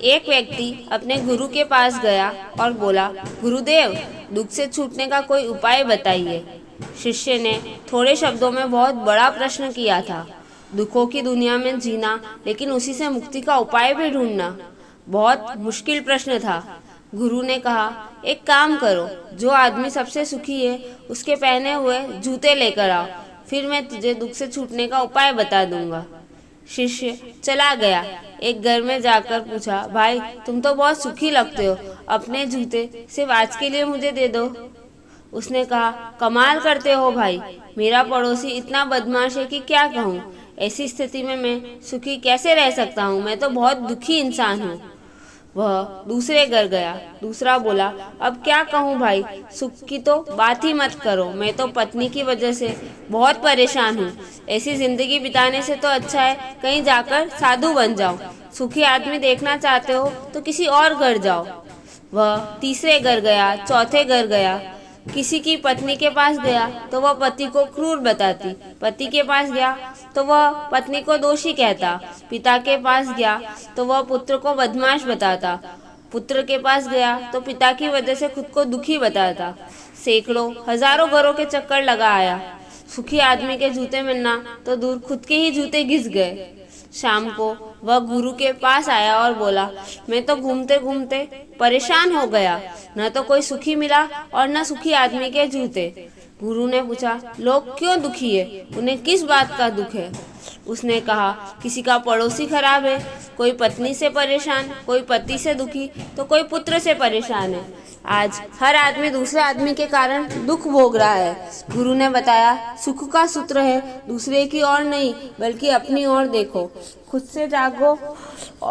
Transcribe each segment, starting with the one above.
एक व्यक्ति अपने गुरु के पास गया और बोला, गुरुदेव, दुख से छूटने का कोई उपाय बताइए। शिष्य ने थोड़े शब्दों में बहुत बड़ा प्रश्न किया था। दुखों की दुनिया में जीना, लेकिन उसी से मुक्ति का उपाय भी ढूंढना, बहुत मुश्किल प्रश्न था। गुरु ने कहा, एक काम करो, जो आदमी सबसे सुखी है उसके पहने हुए जूते लेकर आओ, फिर मैं तुझे दुख से छूटने का उपाय बता दूंगा। शिष्य चला गया। एक घर में जाकर पूछा, भाई तुम तो बहुत सुखी लगते हो, अपने जूते सिर्फ आज के लिए मुझे दे दो। उसने कहा, कमाल करते हो भाई, मेरा पड़ोसी इतना बदमाश है कि क्या कहूँ। ऐसी स्थिति में मैं सुखी कैसे रह सकता हूँ, मैं तो बहुत दुखी इंसान हूँ। वह दूसरे घर गया। दूसरा बोला, अब क्या कहूँ भाई, सुख की तो बात ही मत करो, मैं तो पत्नी की वजह से बहुत परेशान हूँ। ऐसी जिंदगी बिताने से तो अच्छा है कहीं जाकर साधु बन जाओ। सुखी आदमी देखना चाहते हो तो किसी और घर जाओ। वह तीसरे घर गया, चौथे घर गया। किसी की पत्नी के पास गया तो वह पति को क्रूर बताती, पति के पास गया तो वह पत्नी को दोषी कहता, पिता के पास गया तो वह पुत्र को बदमाश बताता, पुत्र के पास गया तो पिता की वजह से खुद को दुखी बताता। सैकड़ों हजारों घरों के चक्कर लगा आया। सुखी आदमी के जूते मिलना तो दूर, खुद के ही जूते घिस गए। शाम को वह गुरु के पास आया और बोला, मैं तो घूमते घूमते परेशान हो गया, न तो कोई सुखी मिला और न सुखी आदमी के जूते। गुरु ने पूछा, लोग क्यों दुखी है, उन्हें किस बात का दुख है? उसने कहा, किसी का पड़ोसी खराब है, कोई पत्नी से परेशान, कोई पति से दुखी, तो कोई पुत्र से परेशान है। आज हर आदमी दूसरे आदमी के कारण दुख भोग रहा है। गुरु ने बताया, सुख का सूत्र है, दूसरे की ओर नहीं बल्कि अपनी ओर देखो, खुद से जागो,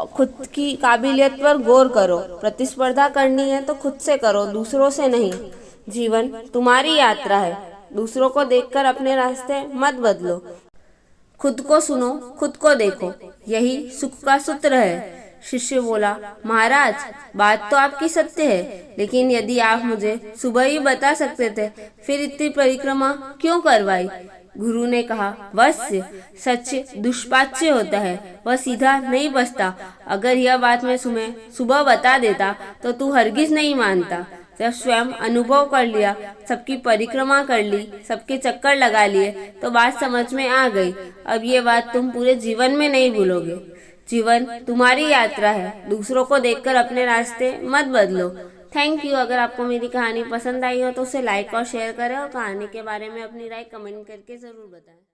खुद की काबिलियत पर गौर करो। प्रतिस्पर्धा करनी है तो खुद से करो, दूसरों से नहीं। जीवन तुम्हारी यात्रा है, दूसरों को देखकर अपने रास्ते मत बदलो। खुद को सुनो, खुद को देखो, यही सुख का सूत्र है। शिष्य बोला, महाराज, बात तो आपकी सत्य है, लेकिन यदि आप मुझे सुबह ही बता सकते थे, फिर इतनी परिक्रमा क्यों करवाई? गुरु ने कहा, वत्स्य, सच दुष्पाच्य होता है, वह सीधा नहीं बसता। अगर यह बात मैं सुबह बता देता तो तू हरगिज नहीं मानता। जब स्वयं अनुभव कर लिया, सबकी परिक्रमा कर ली, सबके चक्कर लगा लिए, तो बात समझ में आ गई। अब ये बात तुम पूरे जीवन में नहीं भूलोगे। जीवन तुम्हारी यात्रा है, दूसरों को देखकर अपने रास्ते मत बदलो। Thank you. अगर आपको मेरी कहानी पसंद आई हो तो उसे लाइक और शेयर करें और कहानी के बारे में अपनी राय कमेंट करके ज़रूर बताएं।